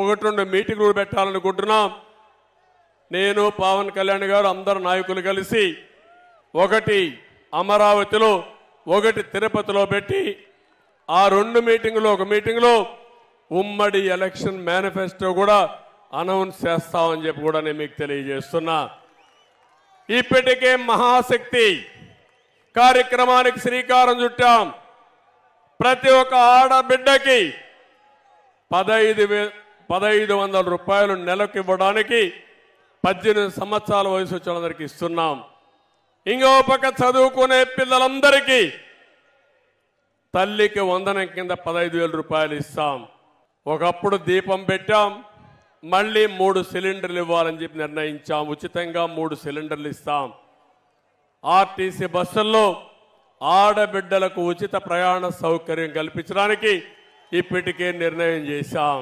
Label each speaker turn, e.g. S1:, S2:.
S1: ఒకటి రెండు మీటింగులు పెట్టాలనుకుంటున్నాం. నేను పవన్ కళ్యాణ్ గారు అందరు నాయకులు కలిసి ఒకటి అమరావతిలో ఒకటి తిరుపతిలో పెట్టి ఆ రెండు మీటింగులు ఒక మీటింగులో ఉమ్మడి ఎలక్షన్ మేనిఫెస్టో కూడా అనౌన్స్ చేస్తామని చెప్పి కూడా నేను మీకు తెలియజేస్తున్నా. ఇప్పటికే మహాశక్తి కార్యక్రమానికి శ్రీకారం చుట్టాం. ప్రతి ఒక్క ఆడబిడ్డకి 1500 రూపాయలు నెలకు ఇవ్వడానికి 18 సంవత్సరాల వయసు వచ్చిన వాళ్ళందరికీ ఇస్తున్నాం. ఇంకో పక్క చదువుకునే పిల్లలందరికీ తల్లికి వందనం కింద 15,000 రూపాయలు ఇస్తాం. ఒకప్పుడు దీపం పెట్టాం, మళ్ళీ 3 సిలిండర్లు ఇవ్వాలని చెప్పి నిర్ణయించాం. ఉచితంగా 3 సిలిండర్లు ఇస్తాం. ఆర్టీసీ బస్సుల్లో ఆడబిడ్డలకు ఉచిత ప్రయాణ సౌకర్యం కల్పించడానికి ఇప్పటికే నిర్ణయం చేశాం.